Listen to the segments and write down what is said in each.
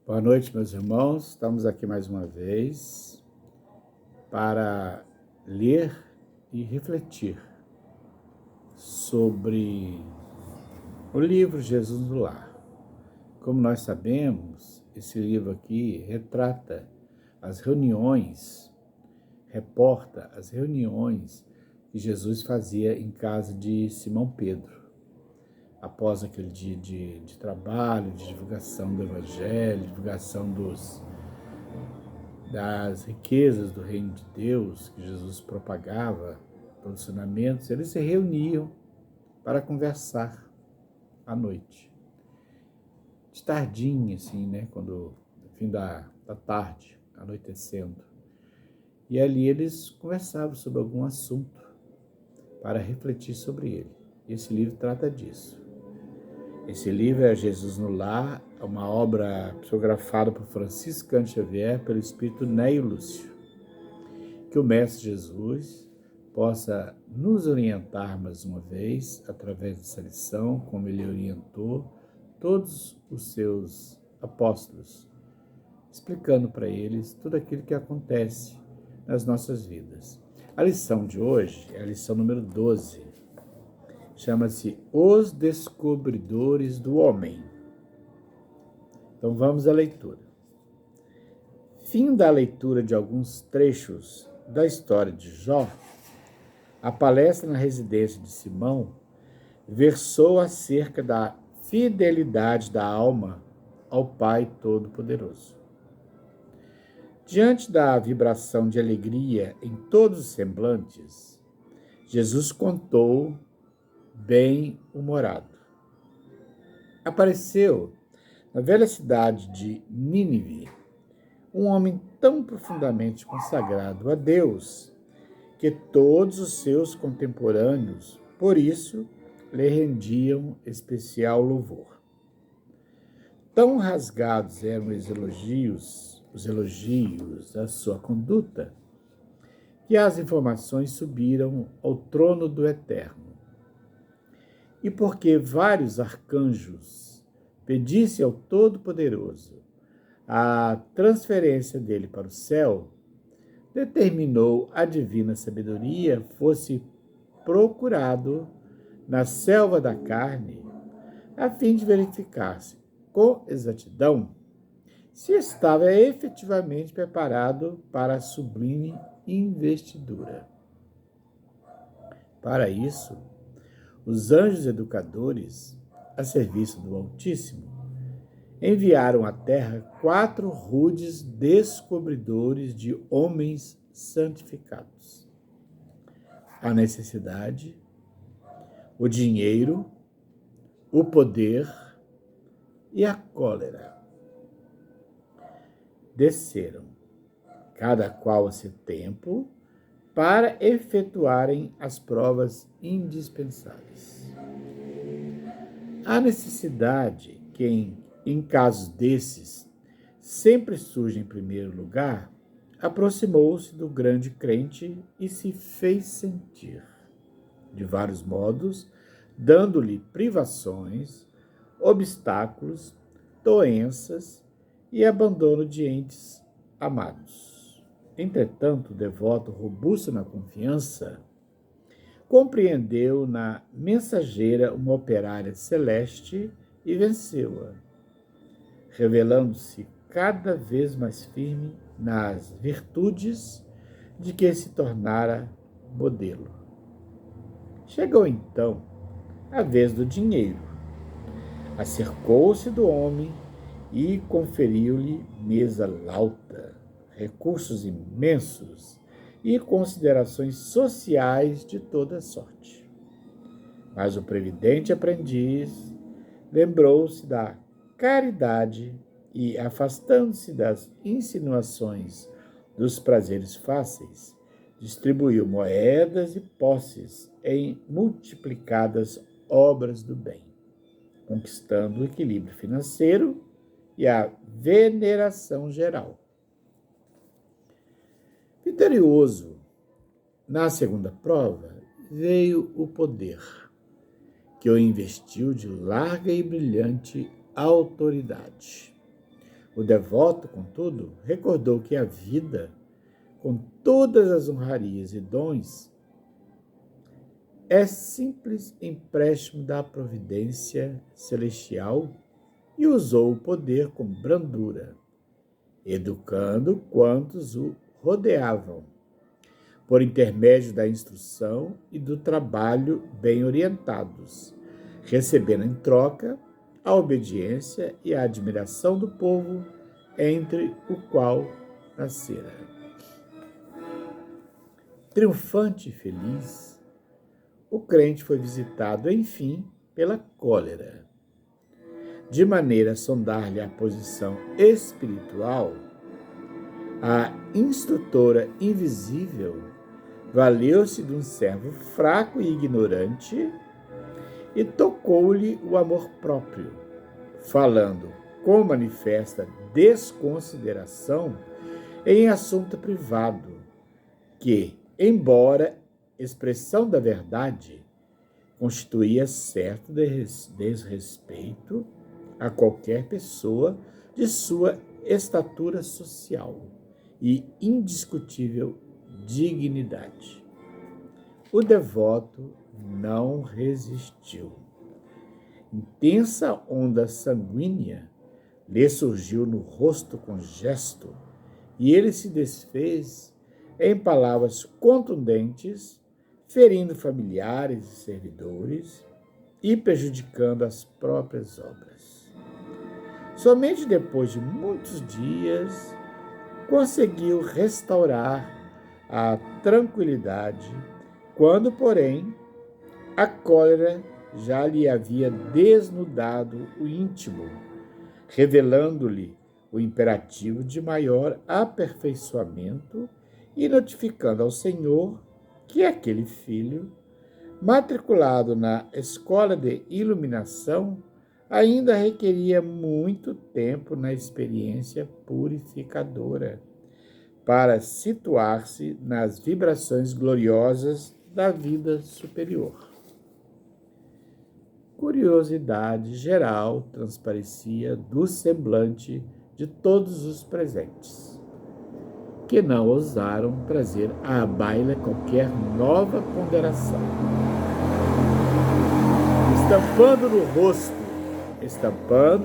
Boa noite, meus irmãos. Estamos aqui mais uma vez para ler e refletir sobre o livro Jesus do Lar. Como nós sabemos, esse livro aqui retrata as reuniões, reporta as reuniões que Jesus fazia em casa de Simão Pedro. Após aquele dia de trabalho, de divulgação do Evangelho, divulgação das riquezas do reino de Deus, que Jesus propagava, posicionamentos, eles se reuniam para conversar à noite. De tardinha, assim, né? No fim da tarde, anoitecendo. E ali eles conversavam sobre algum assunto para refletir sobre ele. Esse livro trata disso. Esse livro é Jesus no Lar, uma obra psicografada por Francisco Cândido Xavier, pelo espírito Neio Lúcio. Que o Mestre Jesus possa nos orientar mais uma vez, através dessa lição, como ele orientou todos os seus apóstolos, explicando para eles tudo aquilo que acontece nas nossas vidas. A lição de hoje é a lição número 12. Chama-se Os Descobridores do Homem. Então vamos à leitura. Fim da leitura de alguns trechos da história de Jó, a palestra na residência de Simão versou acerca da fidelidade da alma ao Pai Todo-Poderoso. Diante da vibração de alegria em todos os semblantes, Jesus contou bem-humorado. Apareceu na velha cidade de Nínive um homem tão profundamente consagrado a Deus que todos os seus contemporâneos, por isso, lhe rendiam especial louvor. Tão rasgados eram os elogios à sua conduta, que as informações subiram ao trono do Eterno. E porque vários arcanjos pedissem ao Todo-Poderoso a transferência dele para o céu, determinou a divina sabedoria fosse procurado na selva da carne, a fim de verificar-se com exatidão se estava efetivamente preparado para a sublime investidura. Para isso, os anjos educadores, a serviço do Altíssimo, enviaram à terra 4 rudes descobridores de homens santificados. A necessidade, o dinheiro, o poder e a cólera. Desceram, cada qual a seu tempo, para efetuarem as provas indispensáveis. A necessidade, que em casos desses sempre surge em primeiro lugar, aproximou-se do grande crente e se fez sentir, de vários modos, dando-lhe privações, obstáculos, doenças e abandono de entes amados. Entretanto, o devoto, robusto na confiança, compreendeu na mensageira uma operária celeste e venceu-a, revelando-se cada vez mais firme nas virtudes de que se tornara modelo. Chegou então a vez do dinheiro. Acercou-se do homem e conferiu-lhe mesa lauta, recursos imensos e considerações sociais de toda sorte. Mas o previdente aprendiz lembrou-se da caridade e, afastando-se das insinuações dos prazeres fáceis, distribuiu moedas e posses em multiplicadas obras do bem, conquistando o equilíbrio financeiro e a veneração geral. Vitorioso na segunda prova, veio o poder, que o investiu de larga e brilhante autoridade. O devoto, contudo, recordou que a vida, com todas as honrarias e dons, é simples empréstimo da providência celestial e usou o poder com brandura, educando quantos o rodeavam, por intermédio da instrução e do trabalho bem orientados, recebendo em troca a obediência e a admiração do povo entre o qual nascera. Triunfante e feliz, o crente foi visitado, enfim, pela cólera. De maneira a sondar-lhe a posição espiritual, a instrutora invisível valeu-se de um servo fraco e ignorante e tocou-lhe o amor próprio, falando com manifesta desconsideração em assunto privado, que, embora expressão da verdade, constituía certo desrespeito a qualquer pessoa de sua estatura social e indiscutível dignidade. O devoto não resistiu. Intensa onda sanguínea lhe surgiu no rosto com gesto, e ele se desfez em palavras contundentes, ferindo familiares e servidores e prejudicando as próprias obras. Somente depois de muitos dias conseguiu restaurar a tranquilidade, quando, porém, a cólera já lhe havia desnudado o íntimo, revelando-lhe o imperativo de maior aperfeiçoamento e notificando ao Senhor que aquele filho, matriculado na escola de iluminação, ainda requeria muito tempo na experiência purificadora para situar-se nas vibrações gloriosas da vida superior. Curiosidade geral transparecia do semblante de todos os presentes, que não ousaram trazer à baila qualquer nova ponderação. Estampando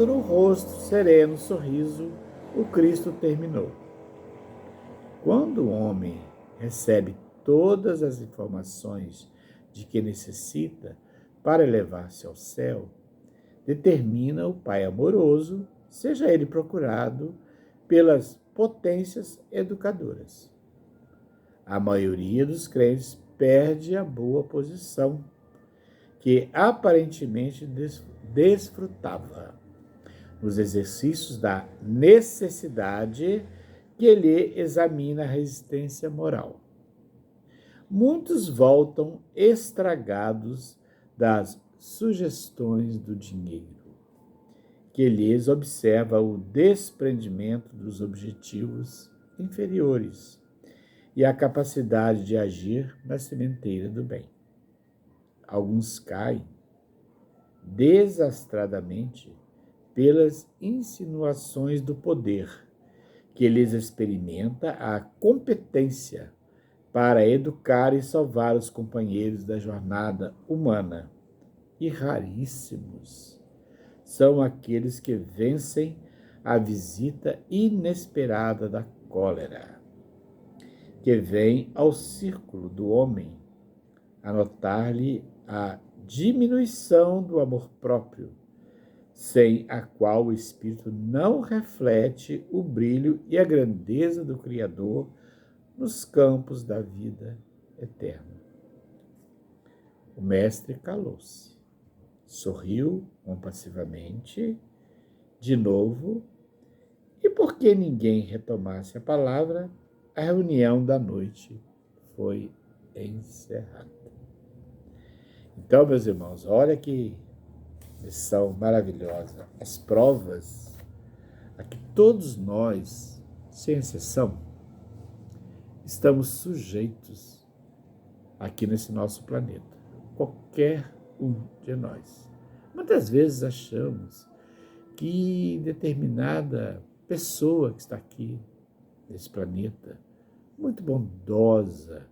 no rosto sereno sorriso, o Cristo terminou. Quando o homem recebe todas as informações de que necessita para elevar-se ao céu, determina o Pai amoroso, seja ele procurado pelas potências educadoras. A maioria dos crentes perde a boa posição que aparentemente desfrutava nos exercícios da necessidade que lhe examina a resistência moral. Muitos voltam estragados das sugestões do dinheiro, que lhes observa o desprendimento dos objetivos inferiores e a capacidade de agir na sementeira do bem. Alguns caem desastradamente pelas insinuações do poder, que lhes experimenta a competência para educar e salvar os companheiros da jornada humana. E raríssimos são aqueles que vencem a visita inesperada da cólera, que vem ao círculo do homem a notar-lhe a diminuição do amor próprio, sem a qual o espírito não reflete o brilho e a grandeza do Criador nos campos da vida eterna. O mestre calou-se, sorriu compassivamente, de novo, e porque ninguém retomasse a palavra, a reunião da noite foi encerrada. Então, meus irmãos, olha que lição maravilhosa. As provas a que todos nós, sem exceção, estamos sujeitos aqui nesse nosso planeta. Qualquer um de nós. Muitas vezes achamos que determinada pessoa que está aqui, nesse planeta, muito bondosa,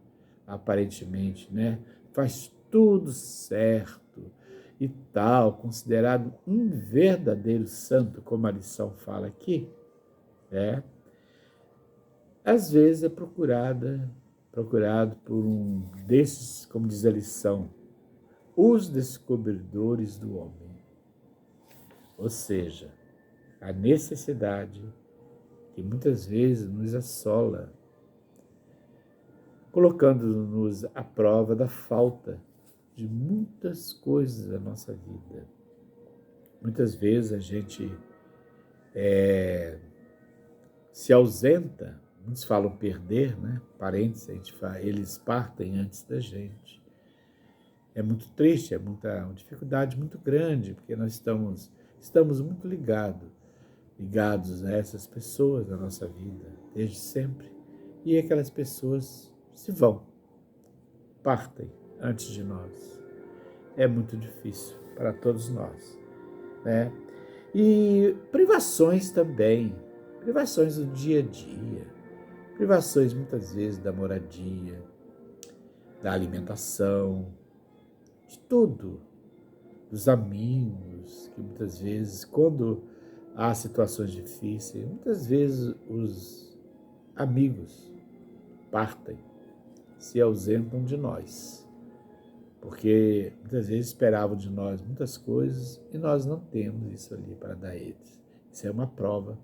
aparentemente, né? Faz tudo certo e tal, considerado um verdadeiro santo, como a lição fala aqui, né? Às vezes é procurado por um desses, como diz a lição, os descobridores do homem. Ou seja, a necessidade que muitas vezes nos assola, colocando-nos à prova da falta de muitas coisas da nossa vida. Muitas vezes a gente se ausenta, muitos falam perder, né? Parentes, eles partem antes da gente. É muito triste, é uma dificuldade muito grande, porque nós estamos muito ligados a essas pessoas na nossa vida, desde sempre. E aquelas pessoas se vão, partem antes de nós. É muito difícil para todos nós, né? E privações também, privações do dia a dia, privações muitas vezes da moradia, da alimentação, de tudo, dos amigos, que muitas vezes, quando há situações difíceis, muitas vezes os amigos partem, se ausentam de nós, porque muitas vezes esperavam de nós muitas coisas e nós não temos isso ali para dar a eles. Isso é uma prova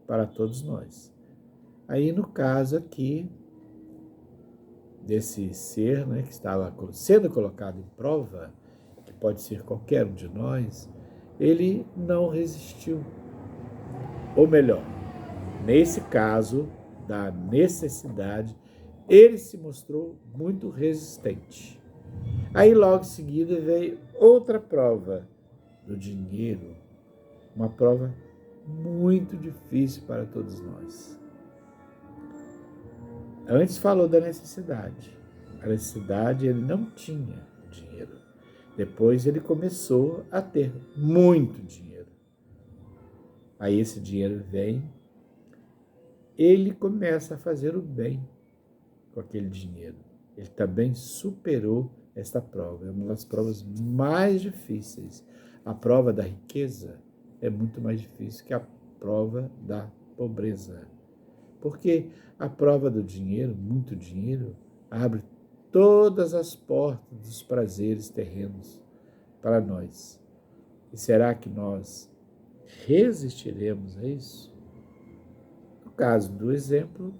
para todos nós. Aí, no caso aqui, desse ser, né, que estava sendo colocado em prova, que pode ser qualquer um de nós, ele não resistiu. Ou melhor, nesse caso da necessidade, ele se mostrou muito resistente. Aí logo em seguida veio outra prova do dinheiro, uma prova muito difícil para todos nós. Antes falou da necessidade. A necessidade ele não tinha dinheiro. Depois ele começou a ter muito dinheiro. Aí esse dinheiro vem, ele começa a fazer o bem com aquele dinheiro. Ele também superou esta prova. É uma das provas mais difíceis. A prova da riqueza é muito mais difícil que a prova da pobreza. Porque a prova do dinheiro, muito dinheiro, abre todas as portas dos prazeres terrenos para nós. E será que nós resistiremos a isso? No caso do exemplo,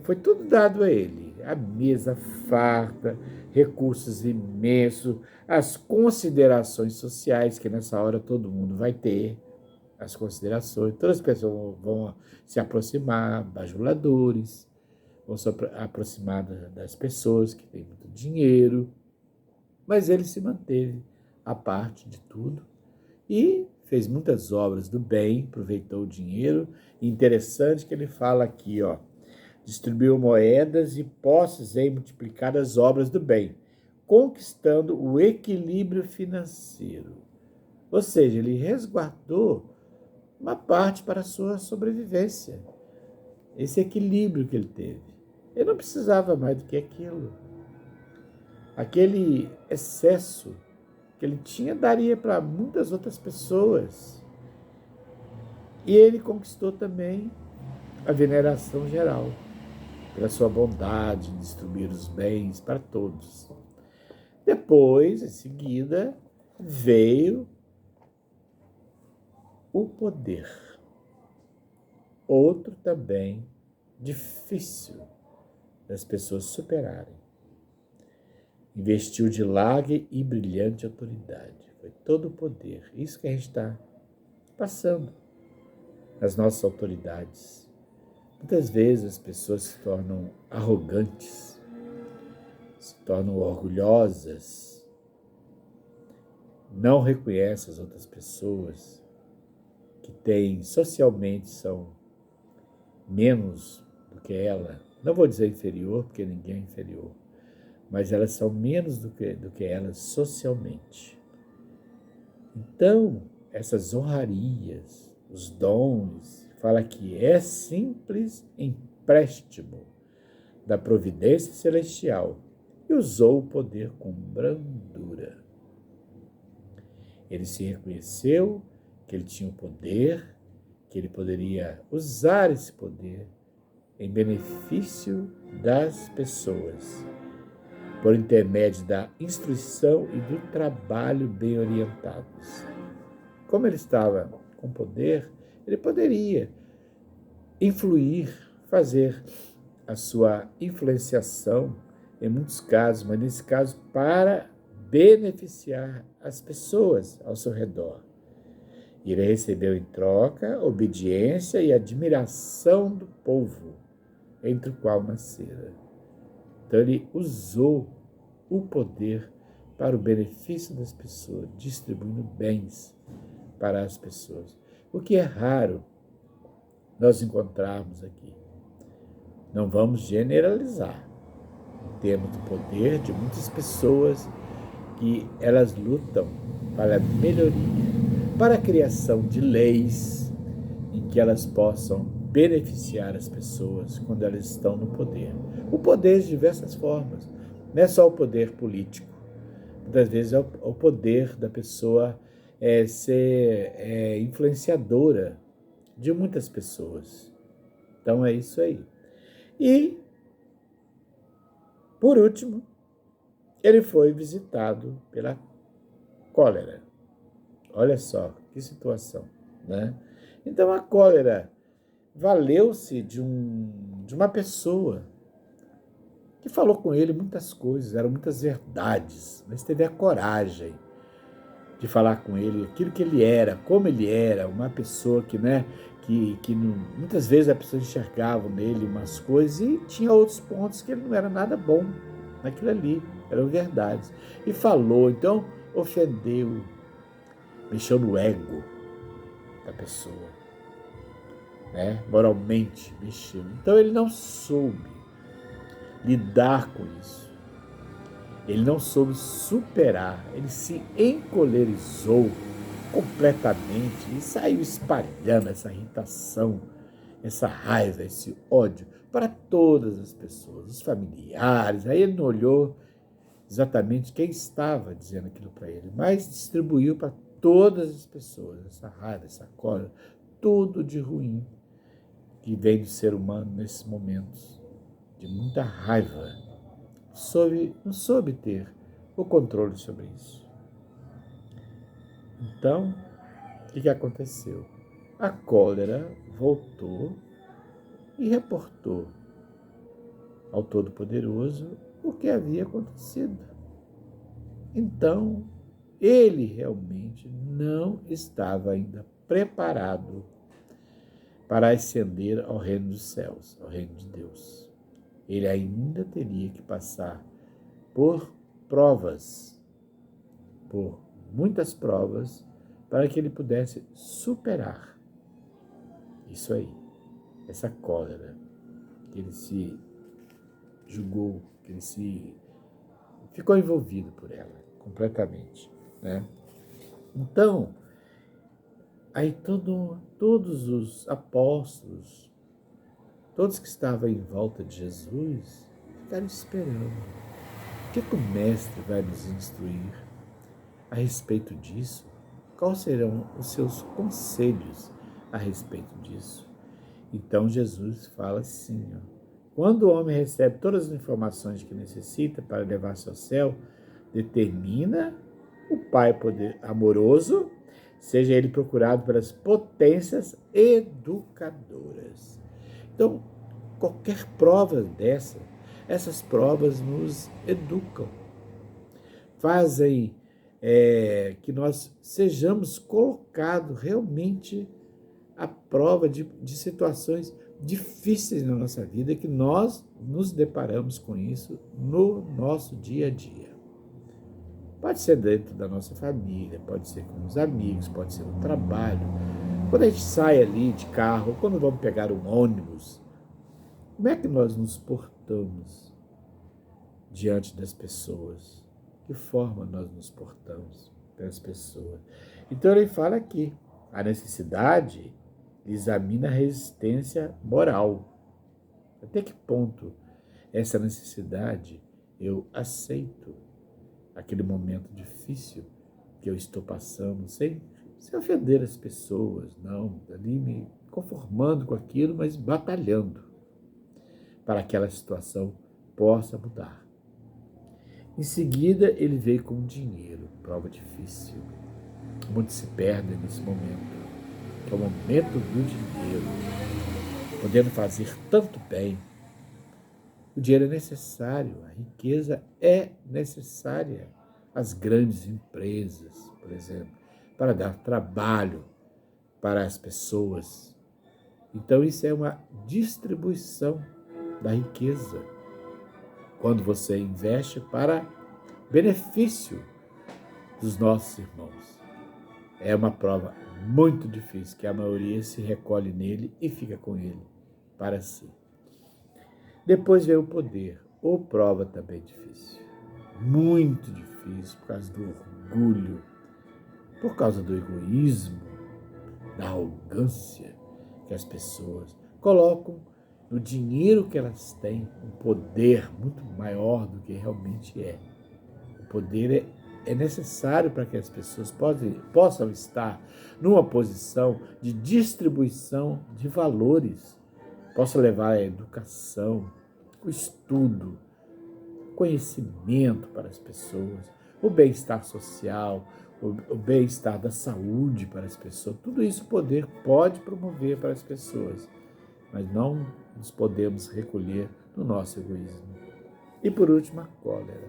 foi tudo dado a ele. A mesa farta, recursos imensos, as considerações sociais, que nessa hora todo mundo vai ter, as considerações, todas as pessoas vão se aproximar, bajuladores, vão se aproximar das pessoas que têm muito dinheiro, mas ele se manteve à parte de tudo e fez muitas obras do bem, aproveitou o dinheiro. E interessante que ele fala aqui, distribuiu moedas e posses em multiplicar as obras do bem, conquistando o equilíbrio financeiro. Ou seja, ele resguardou uma parte para a sua sobrevivência. Esse equilíbrio que ele teve. Ele não precisava mais do que aquilo. Aquele excesso que ele tinha daria para muitas outras pessoas. E ele conquistou também a veneração geral, pela sua bondade em distribuir os bens para todos. Depois, em seguida, veio o poder. Outro também difícil das pessoas superarem. Investiu de larga e brilhante autoridade. Foi todo o poder. Isso que a gente está passando nas nossas autoridades. Muitas vezes as pessoas se tornam arrogantes, se tornam orgulhosas, não reconhecem as outras pessoas que socialmente são menos do que ela. Não vou dizer inferior, porque ninguém é inferior, mas elas são menos do que elas socialmente. Então, essas honrarias, os dons, fala que é simples empréstimo da providência celestial e usou o poder com brandura. Ele se reconheceu que ele tinha o poder, que ele poderia usar esse poder em benefício das pessoas, por intermédio da instrução e do trabalho bem orientados. Como ele estava com poder, ele poderia influir, fazer a sua influenciação, em muitos casos, mas nesse caso para beneficiar as pessoas ao seu redor. E ele recebeu em troca obediência e admiração do povo, entre o qual nascera. Então ele usou o poder para o benefício das pessoas, distribuindo bens para as pessoas. O que é raro nós encontrarmos aqui. Não vamos generalizar. Temos o poder de muitas pessoas que elas lutam para a melhoria, para a criação de leis em que elas possam beneficiar as pessoas quando elas estão no poder. O poder de diversas formas. Não é só o poder político. Muitas vezes é o poder da pessoa ser influenciadora de muitas pessoas. Então é isso aí. E, por último, ele foi visitado pela cólera. Olha só que situação, né? Então a cólera valeu-se de uma pessoa que falou com ele muitas coisas, eram muitas verdades, mas teve a coragem de falar com ele aquilo que ele era, como ele era, uma pessoa que, né, que muitas vezes a pessoa enxergava nele umas coisas e tinha outros pontos que ele não era nada bom naquilo ali, eram verdades. E falou, então ofendeu, mexeu no ego da pessoa, né? Moralmente mexeu. Então ele não soube lidar com isso. Ele não soube superar, ele se encolerizou completamente e saiu espalhando essa irritação, essa raiva, esse ódio para todas as pessoas, os familiares. Aí ele não olhou exatamente quem estava dizendo aquilo para ele, mas distribuiu para todas as pessoas essa raiva, essa cólera, tudo de ruim que vem do ser humano nesses momentos de muita raiva. Não soube ter o controle sobre isso. Então, o que aconteceu? A cólera voltou e reportou ao Todo-Poderoso o que havia acontecido. Então, ele realmente não estava ainda preparado para ascender ao reino dos céus, ao reino de Deus. Ele ainda teria que passar por provas, por muitas provas, para que ele pudesse superar isso aí, essa cólera, que ele se julgou, que ele se ficou envolvido por ela completamente, né? Então, aí todos os apóstolos, todos que estavam em volta de Jesus, ficaram esperando. O que o mestre vai nos instruir a respeito disso? Quais serão os seus conselhos a respeito disso? Então Jesus fala assim, quando o homem recebe todas as informações que necessita para levar-se ao céu, determina o Pai amoroso, seja ele procurado pelas potências educadoras. Então, qualquer prova essas provas nos educam, fazem que nós sejamos colocados realmente à prova de situações difíceis na nossa vida, que nós nos deparamos com isso no nosso dia a dia. Pode ser dentro da nossa família, pode ser com os amigos, pode ser no trabalho. Quando a gente sai ali de carro, quando vamos pegar um ônibus, como é que nós nos portamos diante das pessoas? Que forma nós nos portamos pelas pessoas? Então ele fala aqui, a necessidade examina a resistência moral. Até que ponto essa necessidade eu aceito aquele momento difícil que eu estou passando, sem ofender as pessoas, não, ali me conformando com aquilo, mas batalhando para que aquela situação possa mudar. Em seguida, ele veio com dinheiro, prova difícil. Muitos se perdem nesse momento, que é o momento do dinheiro, podendo fazer tanto bem. O dinheiro é necessário, a riqueza é necessária. As grandes empresas, por exemplo, para dar trabalho para as pessoas. Então, isso é uma distribuição da riqueza. Quando você investe para benefício dos nossos irmãos. É uma prova muito difícil, que a maioria se recolhe nele e fica com ele para si. Depois vem o poder, ou prova também difícil. Muito difícil por causa do orgulho, por causa do egoísmo, da arrogância que as pessoas colocam no dinheiro que elas têm, um poder muito maior do que realmente é. O poder é necessário para que as pessoas possam estar numa posição de distribuição de valores, possam levar a educação, o estudo, o conhecimento para as pessoas, o bem-estar social, o bem-estar da saúde para as pessoas. Tudo isso o poder pode promover para as pessoas, mas não nos podemos recolher no nosso egoísmo. E por último, a cólera.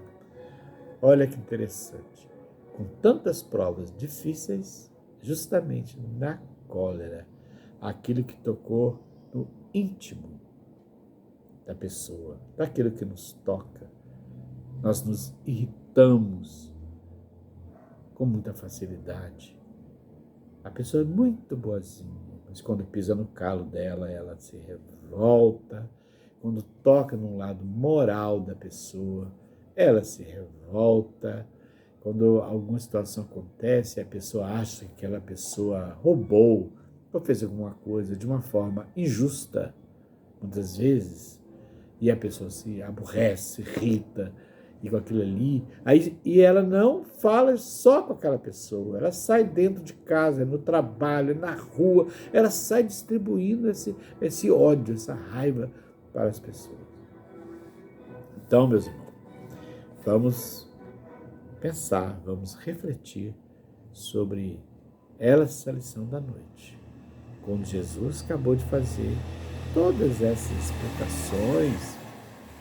Olha que interessante. Com tantas provas difíceis, justamente na cólera, aquilo que tocou no íntimo da pessoa, daquilo que nos toca, nós nos irritamos com muita facilidade. A pessoa é muito boazinha, mas quando pisa no calo dela, ela se revolta. Quando toca no lado moral da pessoa, ela se revolta. Quando alguma situação acontece, a pessoa acha que aquela pessoa roubou ou fez alguma coisa de uma forma injusta, muitas vezes, e a pessoa se aborrece, se irrita, e com aquilo ali. E ela não fala só com aquela pessoa, ela sai dentro de casa, no trabalho, na rua, ela sai distribuindo esse ódio, essa raiva para as pessoas. Então, meus irmãos, vamos pensar, vamos refletir sobre essa lição da noite. Quando Jesus acabou de fazer todas essas explicações,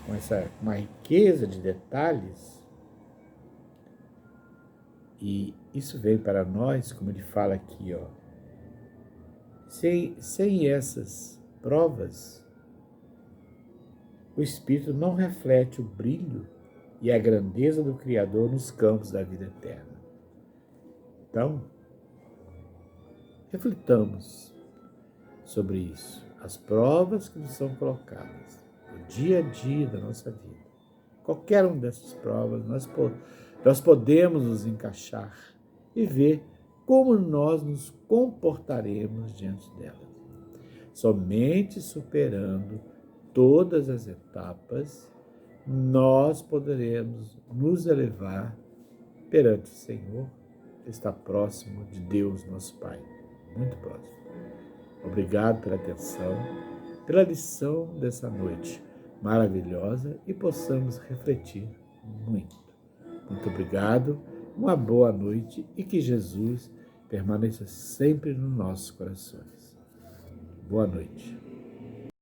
com uma riqueza de detalhes, e isso veio para nós, como ele fala aqui, sem essas provas, o Espírito não reflete o brilho e a grandeza do Criador nos campos da vida eterna. Então, reflitamos sobre isso, as provas que nos são colocadas no dia a dia da nossa vida. Qualquer uma dessas provas, nós podemos nos encaixar e ver como nós nos comportaremos diante delas. Somente superando todas as etapas, nós poderemos nos elevar perante o Senhor, que está próximo de Deus, nosso Pai, muito próximo. Obrigado pela atenção, pela lição dessa noite maravilhosa e possamos refletir muito. Muito obrigado, uma boa noite e que Jesus permaneça sempre nos nossos corações. Boa noite.